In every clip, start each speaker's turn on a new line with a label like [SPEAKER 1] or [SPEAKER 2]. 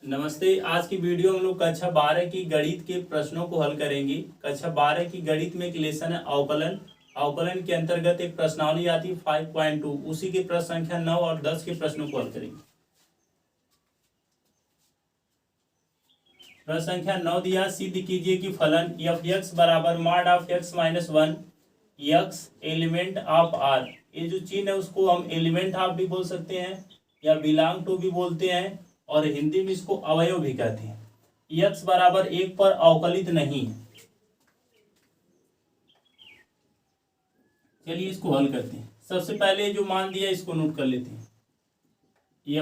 [SPEAKER 1] नमस्ते। आज की वीडियो में हम लोग कक्षा 12 की गणित के प्रश्नों को हल करेंगे। कक्षा 12 की गणित में एक लेसन है अवकलन। अवकलन के अंतर्गत एक प्रश्नावली आती है 5.2, उसी की प्रश्न संख्या 9 और 10 के प्रश्नों को हल करेंगे। प्रश्न संख्या 9 दिया, सिद्ध कीजिए कि फलन f(x) बराबर mod of x minus 1 x element of r। ये जो चिन्ह है उसको हम एलिमेंट ऑफ भी बोल सकते हैं या बिलोंग टू भी बोलते हैं, और हिंदी में इसको अवयव भी कहते हैं। x बराबर 1 पर अवकलित नहीं है। चलिए इसको हल करते हैं। सबसे पहले जो मान दिया इसको नोट कर लेते हैं।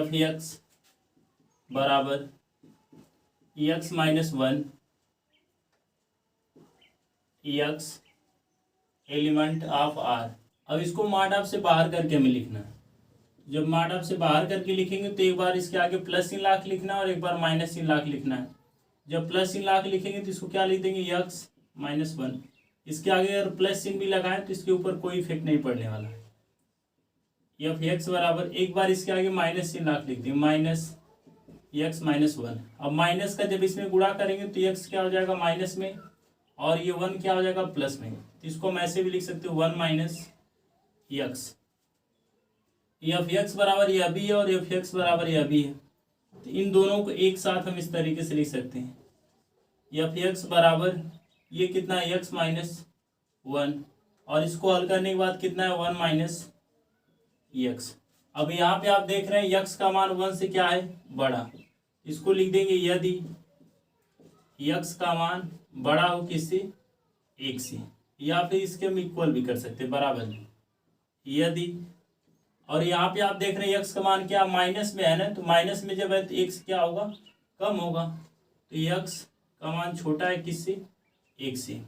[SPEAKER 1] f(x) बराबर x minus 1 x element of r। अब इसको मॉड ऑफ से बाहर करके हमें लिखना है। जब मॉड ऑफ से बाहर करके लिखेंगे तो एक बार इसके आगे प्लस चिन्ह लाख लिखना है और एक बार माइनस चिन्ह लाख लिखना है। जब प्लस चिन्ह लाख लिखेंगे तो इसको क्या लिख देंगे, x माइनस 1। इसके आगे अगर प्लस चिन्ह भी लगाएं तो इसके ऊपर कोई इफेक्ट नहीं पड़ने वाला है। f(x) बराबर एक बार इसके आगे माइनस चिन्ह लाख लिख देंगे, माइनस x माइनस 1। अब माइनस का जब इसमें गुणा करेंगे तो x क्या हो जाएगा माइनस में, और ये 1 क्या हो जाएगा प्लस में। तो इसको हम ऐसे भी लिख सकते हो 1 माइनस x। f(x) बराबर यह भी है और f(x) बराबर यह भी है, तो इन दोनों को एक साथ हम इस तरीके से लिख सकते हैं। f(x) बराबर ये कितना है x माइनस 1, और इसको हल करने के बाद कितना है 1 माइनस x। अब यहाँ पे आप देख रहे हैं x का मान 1 से क्या है बड़ा। इसको लिख देंगे यदि x का मान बड़ा हो किससे, 1 से, या फिर इसके हम इक्वल भी कर सकते हैं, बराबर यदि। और यहाँ पे आप देख रहे हैं x का मान क्या माइनस में है ना, तो माइनस में जब है तो x क्या होगा, कम होगा। तो x का मान छोटा है किससे, 1 से।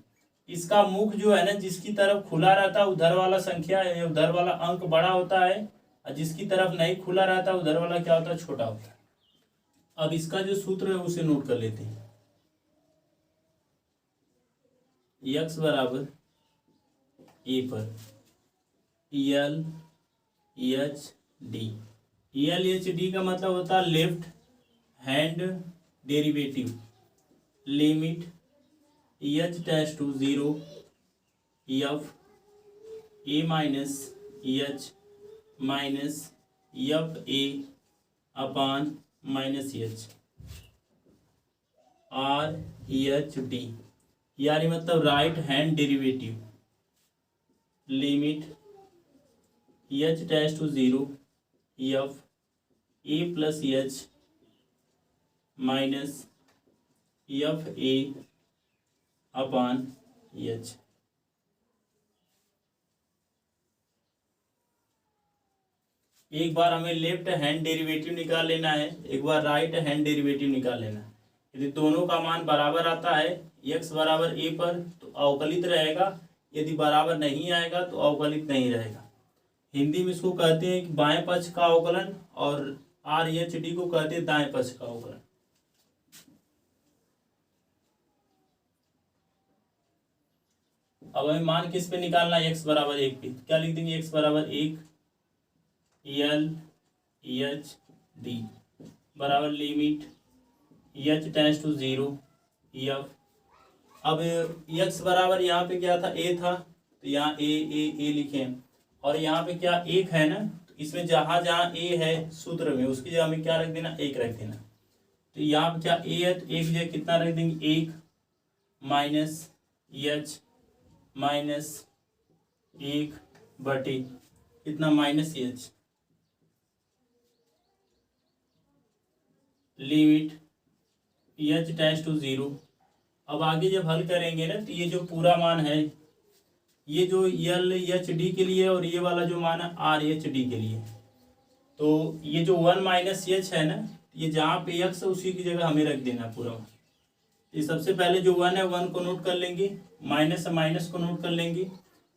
[SPEAKER 1] इसका मुख जो है ना जिसकी तरफ खुला रहता है उधर वाला संख्या है, उधर वाला अंक बड़ा होता है, और जिसकी तरफ नहीं खुला रहता उधर वाला क्या होता है, छोटा होता है। अब इसका जो सूत्र है उसे नोट कर लेते हैं। x बराबर a पर L H D. L H D का मतलब होता है left hand derivative. Limit h tends to 0 f a minus h minus f a upon minus h R H D, यानी मतलब right hand derivative. Limit h tends to 0 f a plus h minus f a upon h. एक बार हमें left hand derivative निकाल लेना है, एक बार right hand derivative निकाल लेना है। यदि दोनों का मान बराबर आता है x बराबर a पर तो अवकलित रहेगा, यदि बराबर नहीं आएगा तो अवकलित नहीं रहेगा। हिंदी में इसको कहते हैं कि बाएं पक्ष का अवकलन, और आर एच डी को कहते हैं दाएं पक्ष का अवकलन। अब हमें मान किस पे निकालना है, x बराबर 1 पे। क्या लिख देंगे, x बराबर 1 एल एच डी बराबर limit h tends to 0 f. अब x बराबर यहाँ पे क्या था, a था, तो यहाँ ए लिखे, और यहाँ पे क्या 1 है ना, तो इसमें जहाँ जहाँ a है सूत्र में उसकी जगह हमें क्या रख देना, 1 रख देना। तो यहाँ पे क्या a है तो 1 जगह कितना रख देंगे, 1 माइनस एच माइनस 1 बटे कितना minus h. Limit h tends to 0। अब आगे जब हल करेंगे ना तो ये जो पूरा मान है ये जो यल एच डी के लिए और ये वाला जो मान है आर एच डी के लिए, तो ये जो 1 माइनस एच है ना, ये जहाँ पे x है उसी की जगह हमें रख देना पूरा। ये सबसे पहले जो 1 है 1 को नोट कर लेंगे, माइनस है माइनस को नोट कर लेंगे,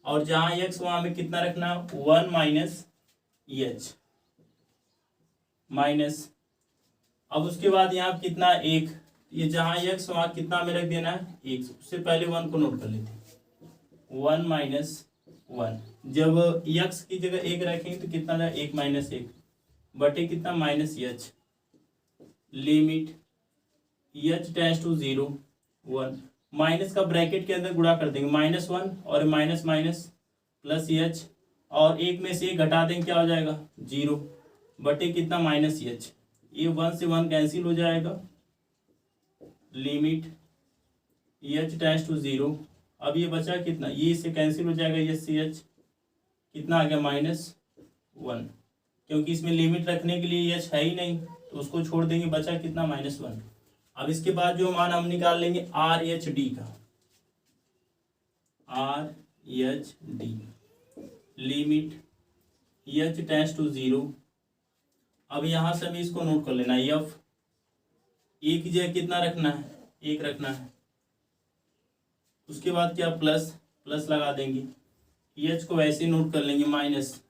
[SPEAKER 1] और जहाँ x वहाँ हमें कितना रखना, 1 माइनस एच माइनस। अब उसके बाद यहाँ कितना 1, ये जहाँ x वहाँ कितना हमें रख देना है 1। उससे पहले 1 को नोट कर लेते हैं, 1 माइनस 1। जब x की जगह 1 रखेंगे तो कितना जाए 1 माइनस 1 बटे कितना minus h. Limit h tends to 0 1, minus का ब्रैकेट के अंदर गुणा कर देंगे, -1 और माइनस माइनस प्लस एच, और एक में से एक घटा देंगे, क्या हो जाएगा 0 बटे कितना -एच, ये 1 से 1 कैंसिल हो जाएगा, लिमिट एच टेंस टू 0। अब ये बचा कितना, ये इससे कैंसिल हो जाएगा, एच से एच कितना आ गया -1, क्योंकि इसमें लिमिट रखने के लिए एच है ही नहीं तो उसको छोड़ देंगे, बचा कितना -1। अब इसके बाद जो मान हम निकाल लेंगे आर एच डी का, R H D limit h tends to 0। अब यहाँ से हमें इसको नोट कर लेना, एफ ए की जगह कितना रखना है, 1 रखना है, उसके बाद क्या प्लस लगा देंगे, एच को वैसे नोट कर लेंगे, माइनस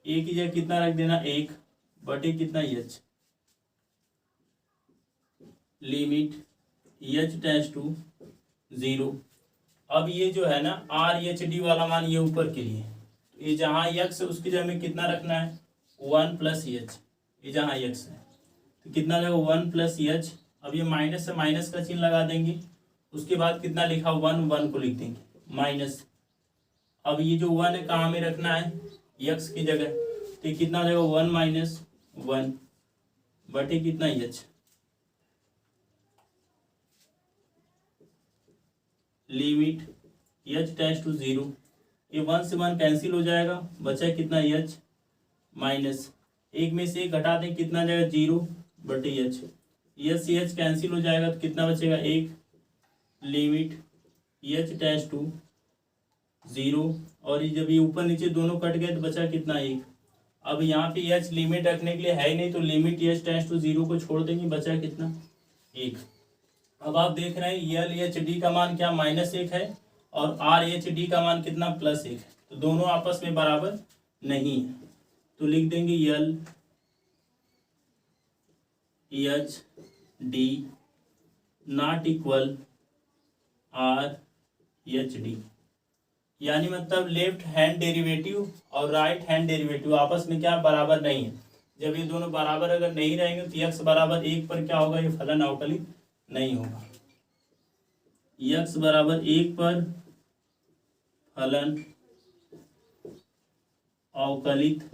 [SPEAKER 1] ए की जगह कितना रख देना 1 बटे कितना h, limit h tends to 0। अब ये जो है ना आर एच डी वाला मान ये ऊपर के लिए, तो ये जहाँ एक्स है उसकी जगह में कितना रखना है 1 प्लस एच, ये जहाँ एक्स है तो कितना जगह 1 प्लस एच। अब ये माइनस से माइनस का चिन्ह लगा देंगे, उसके बाद कितना लिखा 1 को लिख देंगे माइनस। अब ये जो 1 है कहाँ में रखना है, एक्स की जगह, तो कितना हो जाएगा 1 माइनस 1 बटे कितना h, limit h tends to 0। ये 1 से 1 कैंसिल हो जाएगा, बचा कितना एच, माइनस एक में से एक घटा दें, कितना जाएगा 0 बटे एच, एच से एच कैंसिल हो जाएगा तो कितना बचेगा 1, लिमिट एच टेंस टू 0। और ये जब ये ऊपर नीचे दोनों कट गए तो बचा कितना 1। अब यहाँ पे एच लिमिट रखने के लिए है ही नहीं तो लिमिट एच टेंस टू 0 को छोड़ देंगे, बचा कितना 1। अब आप देख रहे हैं एल एच डी का मान क्या -1 है और आर एच डी का मान कितना +1 है, तो दोनों आपस में बराबर नहीं है, तो लिख देंगे L H D not equal are H D, यानी मतलब लेफ्ट हैंड डेरिवेटिव और राइट हैंड डेरिवेटिव आपस में क्या बराबर नहीं है। जब ये दोनों बराबर अगर नहीं रहेंगे तो x बराबर 1 पर क्या होगा, ये फलन अवकलित नहीं होगा। x बराबर 1 पर फलन अवकलित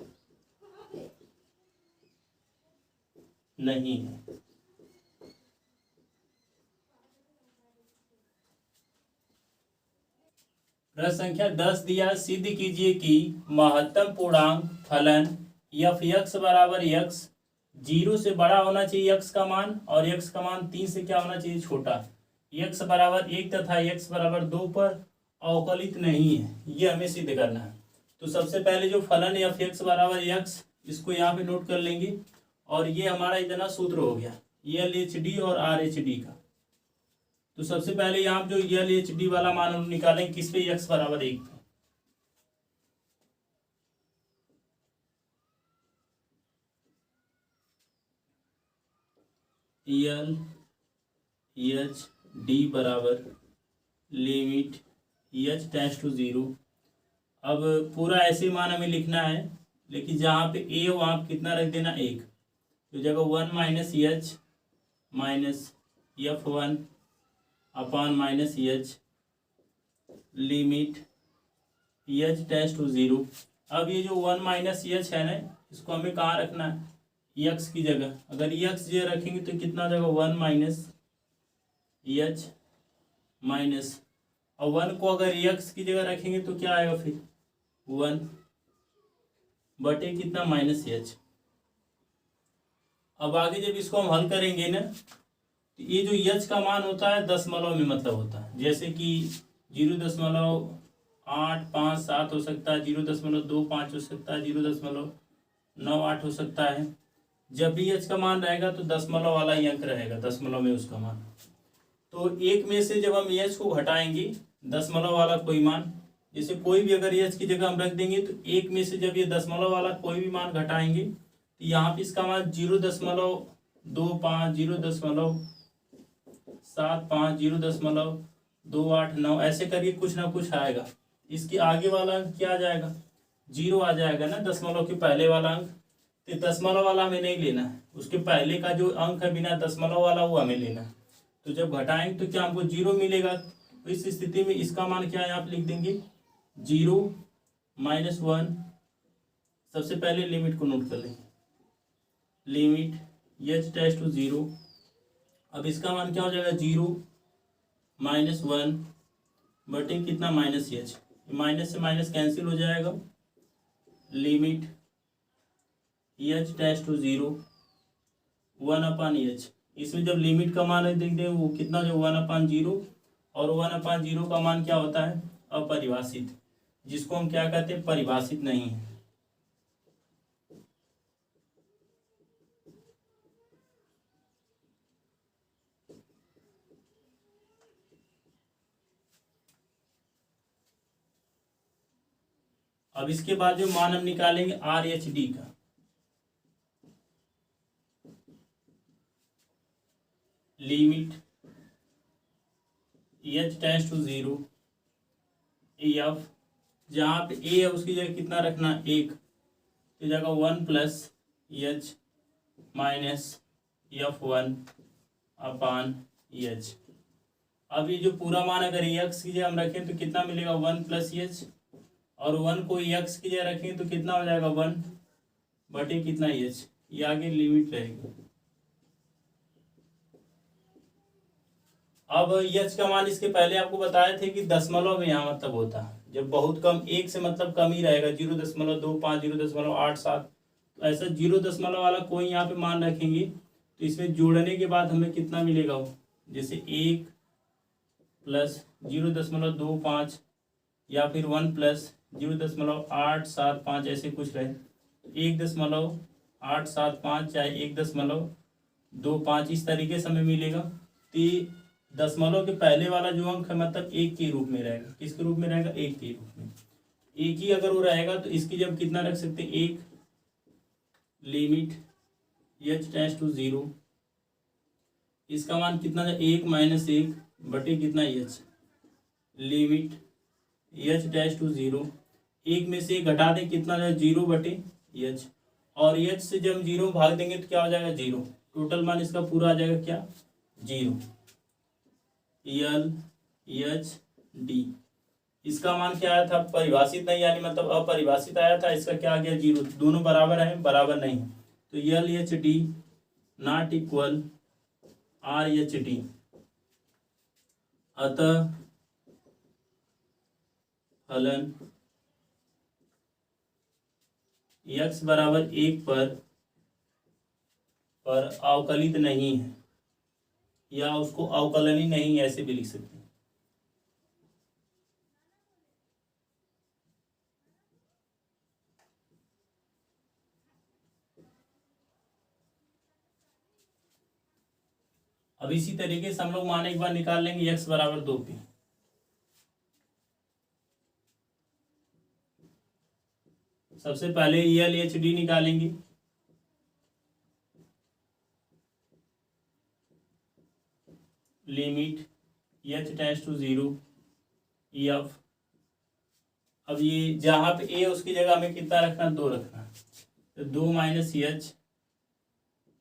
[SPEAKER 1] नहीं है। प्रश्न संख्या 10 दिया, सिद्ध कीजिए कि महत्तम पूर्णांक फलन एफ एक्स बराबर एक्स 0 से बड़ा होना चाहिए x का मान, और x का मान 3 से क्या होना चाहिए छोटा, x बराबर 1 तथा x बराबर 2 पर अवकलित नहीं है, ये हमें सिद्ध करना है। तो सबसे पहले जो फलन एफ एक्स बराबर एक्स, इसको यहाँ पे नोट कर लेंगे, और ये हमारा इतना सूत्र हो गया एल एच डी और आर एच डी का। तो सबसे पहले यहाँ जो एल एच डी वाला मान हम निकालेंगे किस पे, x बराबर 1 पे। एल एच डी बराबर लिमिट एच टेंस टू 0। अब पूरा ऐसे मान हमें लिखना है, लेकिन जहाँ पे ए वहाँ पे कितना रख देना 1, तो जगह 1 minus h minus F1 upon minus h, limit h tends to 0। अब ये जो 1 माइनस एच है ना, इसको हमें कहाँ रखना है, एक्स की जगह। अगर एक्स जगह रखेंगे तो कितना जगह 1 माइनस एच माइनस, और 1 को अगर एक्स की जगह रखेंगे तो क्या आएगा फिर 1 बटे कितना माइनस एच। अब आगे जब इसको हम हल करेंगे ना, तो ये जो एच का मान होता है दशमलव में मतलब होता है, जैसे कि 0.857 हो सकता है, 0.25 हो सकता है, 0.98 हो सकता है। जब भी एच का मान रहेगा तो दशमलव वाला ही अंक रहेगा, दशमलव में उसका मान। तो एक में से जब हम एच को घटाएंगे दशमलव वाला कोई मान, जैसे कोई भी अगर एच की जगह हम रख देंगे, तो एक में से जब ये दशमलव वाला कोई भी मान घटाएंगे तो यहाँ पे इसका मान 0.25, 0.75, 0.289 ऐसे करके कुछ ना कुछ आएगा। इसके आगे वाला अंक क्या आ जाएगा, 0 आ जाएगा ना, दशमलव के पहले वाला अंक। तो दशमलव वाला हमें नहीं लेना है, उसके पहले का जो अंक है बिना दशमलव वाला वो हमें लेना है। तो जब घटाएंगे तो क्या हमको 0 मिलेगा। तो इस स्थिति में इसका मान क्या है आप लिख देंगे 0 -1। सबसे पहले लिमिट को नोट कर लेंगे, लिमिट h टेस्ट टू 0। अब इसका मान क्या हो जाएगा 0 -1 बटे कितना -h, माइनस से माइनस कैंसिल हो जाएगा। Limit h tends to 0 1/h। इसमें जब लिमिट का मान देख दें वो कितना जो 1/0, और 1/0 का मान क्या होता है अपरिभाषित, जिसको हम क्या कहते हैं परिभाषित नहीं है। अब इसके बाद जो मान हम निकालेंगे RHD का, limit h tends to 0 f, जहाँ पे a है उसकी जगह कितना रखना 1, तो जगह 1 + h माइनस f1/h। अब ये जो पूरा मान अगर x की जगह हम रखें तो कितना मिलेगा 1 + h, और 1 को x की जगह रखेंगे तो कितना हो जाएगा 1 बटे कितना h, ये आगे लिमिट रहेगी। अब h का मान इसके पहले आपको बताए थे कि दशमलव में यहाँ मतलब होता है, जब बहुत कम, 1 से मतलब कम ही रहेगा, 0.25 0.87। तो ऐसा 0 वाला कोई यहाँ पे मान रखेंगे तो इसमें जोड़ने के बाद हमें कितना मिलेगा वो, जैसे 1 + 0.25 या फिर 1 + 0.875 ऐसे कुछ रहे, 1.875 चाहे 1.25 इस तरीके से हमें मिलेगा। तो दशमलव के पहले वाला जो अंक है मतलब 1 के रूप में रहेगा। किसके रूप में रहेगा 1 के रूप में। 1 ही अगर वो रहेगा तो इसकी जब कितना रख सकते हैं 1, लिमिट h टेंड्स टू 0, इसका मान कितना है 1 - 1 बटे कितना h, limit h tends to 0। 1 में से 1 घटा दें कितना है 0 बटे h, और h से जब 0 भाग देंगे तो क्या हो जाएगा 0। टोटल मान इसका पूरा आ जाएगा क्या 0, LHD। इसका मान क्या आया था परिभाषित नहीं, यानी मतलब अपरिभाषित आया था, इसका क्या आ गया 0। दोनों बराबर है बराबर नहीं, तो LHD नॉट इक्वल RHD। अतः फलन x बराबर 1 पर अवकलित नहीं है, या उसको अवकलनीय नहीं ऐसे भी लिख सकते हैं। अब इसी तरीके से हम लोग मान एक बार निकाल लेंगे x बराबर 2 पे। सबसे पहले LHD निकालेंगे, limit h tends to 0 f। अब ये जहाँ पे a उसकी जगह हमें कितना रखना 2 रखना, तो 2 - h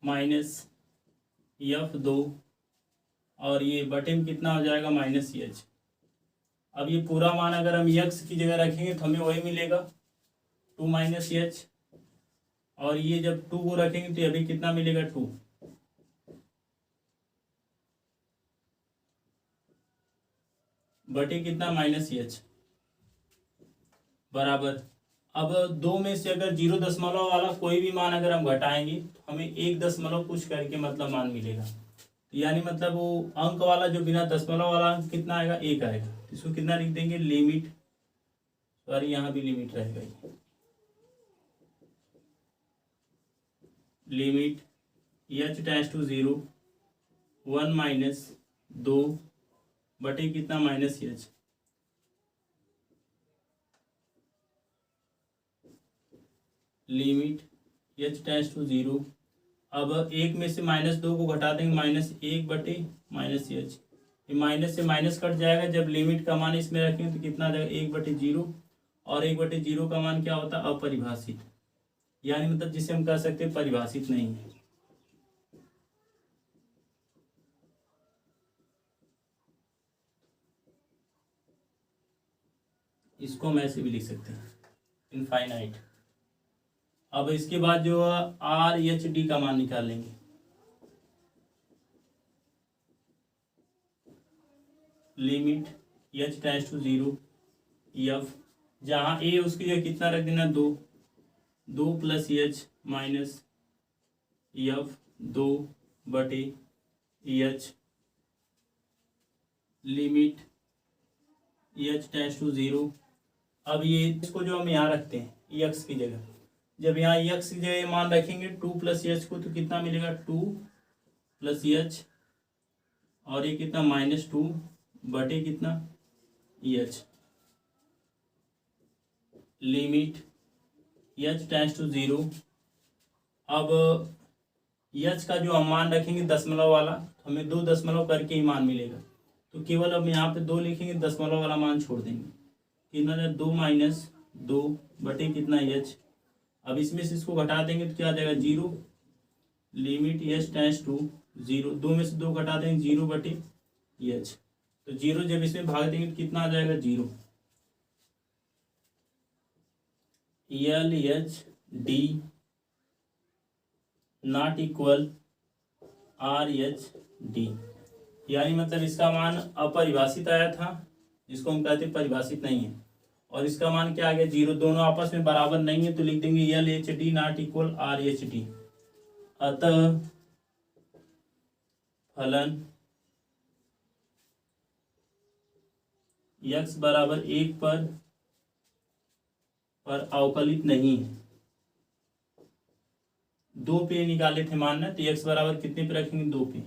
[SPEAKER 1] माइनस f2, और ये बटे में कितना हो जाएगा -h। अब ये पूरा मान अगर हम x की जगह रखेंगे तो हमें वही मिलेगा 2 - h, और ये जब 2 को रखेंगे तो अभी कितना मिलेगा 2 बटे कितना -h बराबर। अब 2 में से अगर 0 वाला कोई भी मान अगर हम घटाएंगे तो हमें 1 दशमलव कुछ करके मतलब मान मिलेगा, यानी मतलब वो अंक वाला जो बिना दशमलव वाला अंक कितना आएगा 1 आएगा। इसको कितना लिख देंगे लिमिट, सॉरी यहाँ भी लिमिट रहेगा, लिमिट h टेंड्स टू 0 1 - 2 बटे कितना -h, limit h tends to 0। अब 1 में से -2 को घटा देंगे -1 बटे -h, माइनस से माइनस कट जाएगा। जब लिमिट का मान इसमें रखेंगे तो कितना आ जाएगा 1/0, और 1/0 का मान क्या होता है अपरिभाषित। यानी मतलब जिसे हम कह सकते हैं परिभाषित नहीं है। इसको हम ऐसे भी लिख सकते हैं इनफाइनाइट। अब इसके बाद जो आर एच डी का मान निकाल लेंगे। Limit h tends to 0 f, जहाँ ए उसकी जगह कितना रख देना 2, 2 प्लस एच माइनस एफ 2 बटे h, limit h tends to 0। अब ये इसको जो हम यहाँ रखते हैं एक्स की जगह, जब यहाँ एक्स की जगह मान रखेंगे 2 प्लस एच को तो कितना मिलेगा 2 प्लस एच, और ये कितना -2 बटे कितना h, limit h tends to 0। अब एच का जो हम मान रखेंगे दशमलव वाला, तो हमें 2 दशमलव करके ही मान मिलेगा, तो केवल अब यहाँ पे 2 लिखेंगे, दशमलव वाला मान छोड़ देंगे। कितना है 2 माइनस 2 बटे कितना एच। अब इसमें से इसको घटा देंगे तो क्या आ जाएगा 0, लिमिट एच टेंड्स टू 0, 2 में से 2 घटा देंगे 0 बटे एच, तो 0 जब इसमें भाग देंगे तो कितना आ जाएगा 0। L H D not equal are H D, यानी मतलब इसका मान अपरिभाषित आया था, जिसको हम कहते हैं परिभाषित नहीं है, और इसका मान क्या आ गया 0। दोनों आपस में बराबर नहीं है तो लिख देंगे L H D not equal are H D. अतः फलन x बराबर 1 पर अवकलित नहीं है। 2 पे निकाले थे मानना, तो x बराबर कितने पे रखेंगे 2 पे।